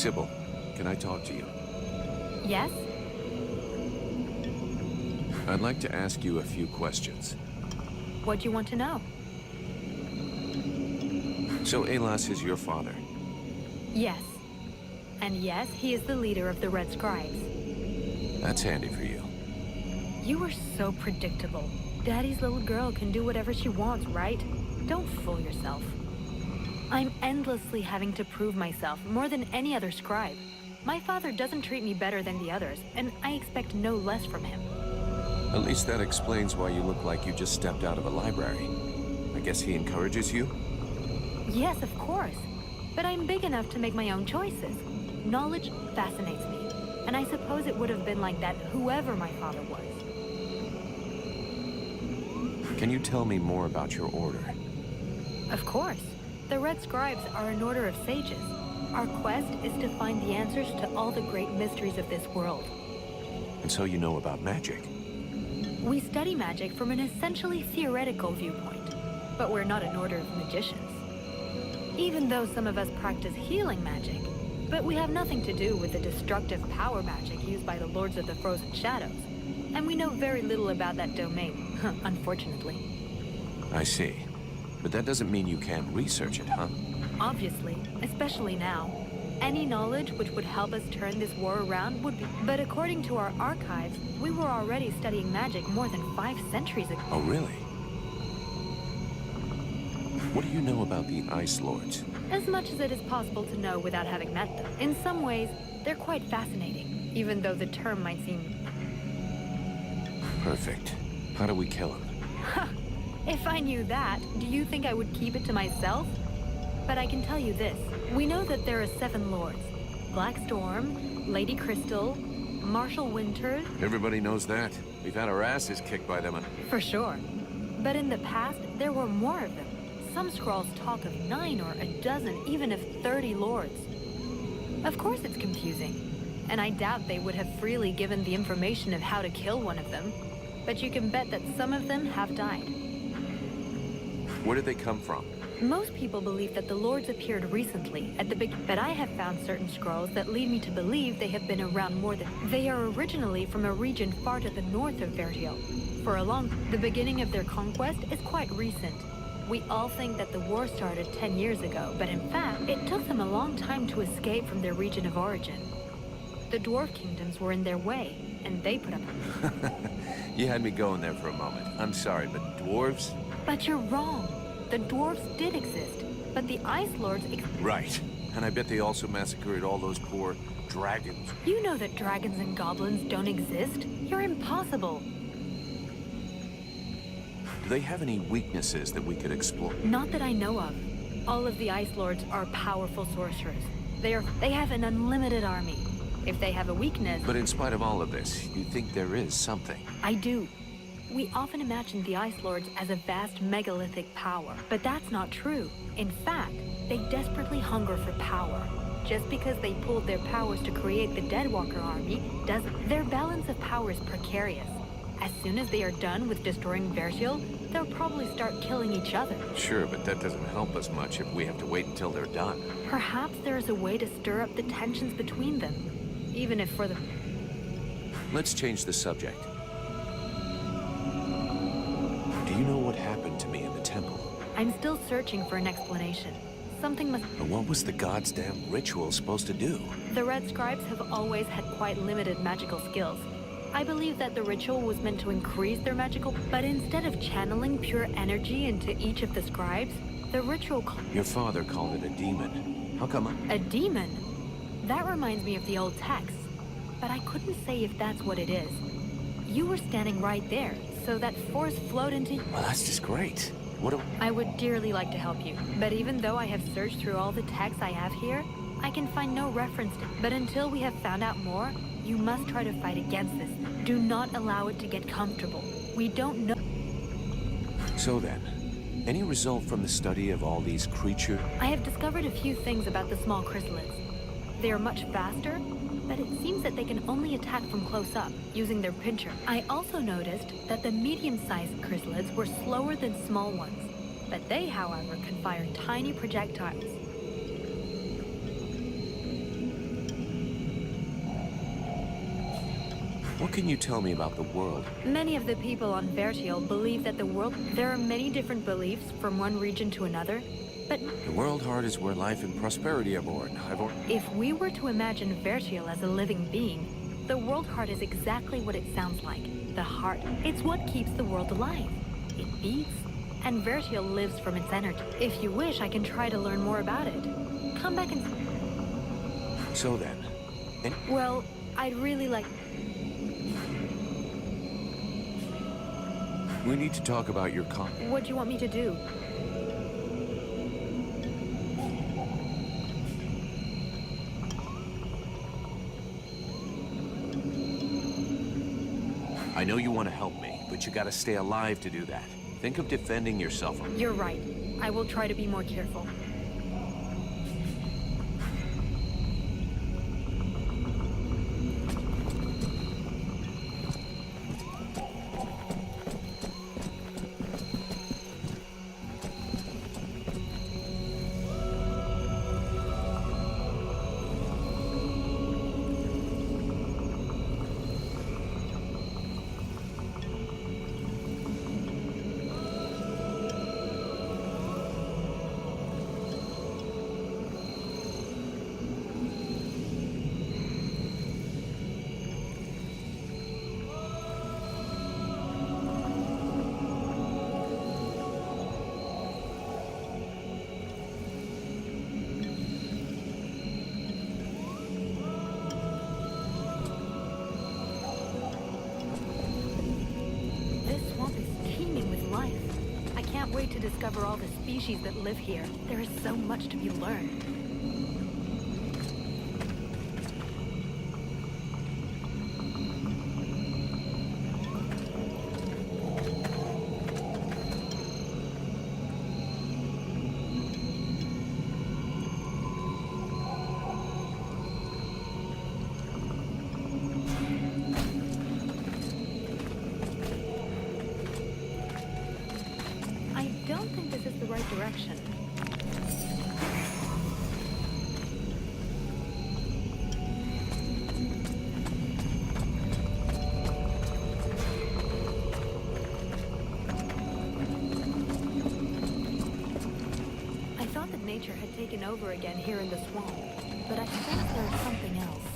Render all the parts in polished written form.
Sybil, can I talk to you? Yes? I'd like to ask you a few questions. What do you want to know? So Alas is your father? Yes. And yes, he is the leader of the Red Scribes. That's handy for you. You are so predictable. Daddy's little girl can do whatever she wants, right? Don't fool yourself. I'm endlessly having to prove myself more than any other scribe. My father doesn't treat me better than the others, and I expect no less from him. At least that explains why you look like you just stepped out of a library. I guess he encourages you? Yes, of course. But I'm big enough to make my own choices. Knowledge fascinates me, and I suppose it would have been like that whoever my father was. Can you tell me more about your order? Of course. The Red Scribes are an order of sages. Our quest is to find the answers to all the great mysteries of this world. And so you know about magic? We study magic from an essentially theoretical viewpoint, but we're not an order of magicians. Even though some of us practice healing magic, but we have nothing to do with the destructive power magic used by the Lords of the Frozen Shadows, and we know very little about that domain, unfortunately. I see. But that doesn't mean you can't research it, huh? Obviously, especially now. Any knowledge which would help us turn this war around would be... But according to our archives, we were already studying magic more than 5 centuries ago. Oh, really? What do you know about the Ice Lords? As much as it is possible to know without having met them. In some ways, they're quite fascinating, even though the term might seem... Perfect. How do we kill him? If I knew that, do you think I would keep it to myself? But I can tell you this. We know that there are 7 lords. Black Storm, Lady Crystal, Marshal Winters... Everybody knows that. We've had our asses kicked by them. For sure. But in the past, there were more of them. Some scrolls talk of 9 or a dozen, even of 30 lords. Of course it's confusing. And I doubt they would have freely given the information of how to kill one of them. But you can bet that some of them have died. Where did they come from? Most people believe that the lords appeared recently at the but I have found certain scrolls that lead me to believe they have been around more than... They are originally from a region far to the north of Vertiel. The beginning of their conquest is quite recent. We all think that the war started 10 years ago, but in fact, it took them a long time to escape from their region of origin. The dwarf kingdoms were in their way, and they put up... You had me going there for a moment. I'm sorry, but dwarves? But you're wrong. The dwarves did exist, but the Ice Lords... Right. And I bet they also massacred all those poor dragons. You know that dragons and goblins don't exist. You're impossible. Do they have any weaknesses that we could explore? Not that I know of. All of the Ice Lords are powerful sorcerers. They have an unlimited army. If they have a weakness... But in spite of all of this, you think there is something? I do. We often imagine the Ice Lords as a vast megalithic power, but that's not true. In fact, they desperately hunger for power. Just because they pulled their powers to create the Deadwalker army doesn't... Their balance of power is precarious. As soon as they are done with destroying Vertiel, they'll probably start killing each other. Sure, but that doesn't help us much if we have to wait until they're done. Perhaps there is a way to stir up the tensions between them, even if for the... Let's change the subject. Do you know what happened to me in the temple? I'm still searching for an explanation. Something must... But what was the god's damn ritual supposed to do? The Red Scribes have always had quite limited magical skills. I believe that the ritual was meant to increase their magical... But instead of channeling pure energy into each of the scribes, the ritual... Your father called it a demon. How come A demon? That reminds me of the old text. But I couldn't say if that's what it is. You were standing right there, so that force flowed into... Well, that's just great. I would dearly like to help you, but even though I have searched through all the texts I have here, I can find no reference to... But until we have found out more, you must try to fight against this. Do not allow it to get comfortable. We don't know... So then, any result from the study of all these creatures? I have discovered a few things about the small chrysalids. They are much faster, but it seems that they can only attack from close up, using their pincher. I also noticed that the medium-sized chrysalids were slower than small ones, but they, however, can fire tiny projectiles. What can you tell me about the world? Many of the people on Vertial believe that the world... There are many different beliefs from one region to another, but The World Heart is where life and prosperity are born. if we were to imagine Vertial as a living being, the World Heart is exactly what it sounds like. The heart. It's what keeps the world alive. It beats, and Vertial lives from its energy. If you wish, I can try to learn more about it. Come back and... So then, Well, I'd really like... we need to talk about your What do you want me to do? I know you want to help me, but you gotta stay alive to do that. Think of defending yourself. You're right. I will try to be more careful. Wait to discover all the species that live here. There is so much to be learned. I don't think this is the right direction. I thought that nature had taken over again here in the swamp, but I think there's something else.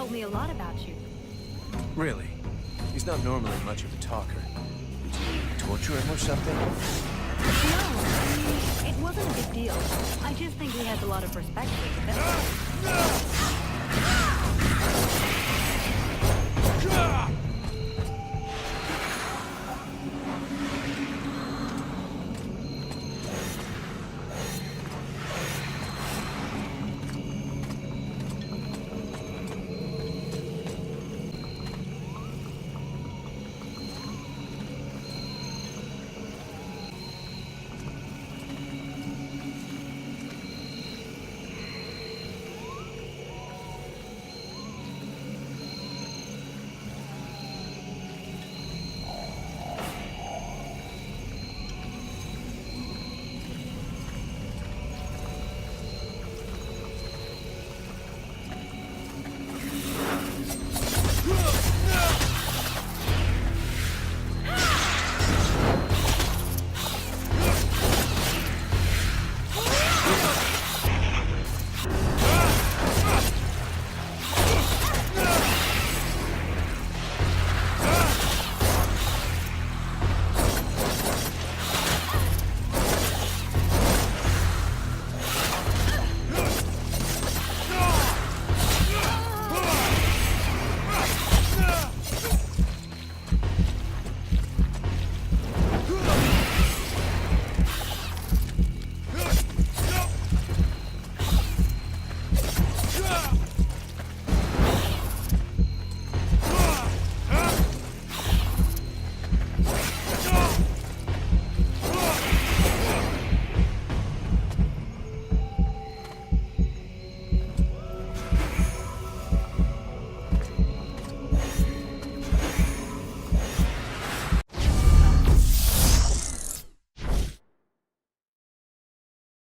told me a lot about you. Really? He's not normally much of a talker. Did you torture him or something? No, I mean, it wasn't a big deal. I just think he has a lot of respect for you. That's all.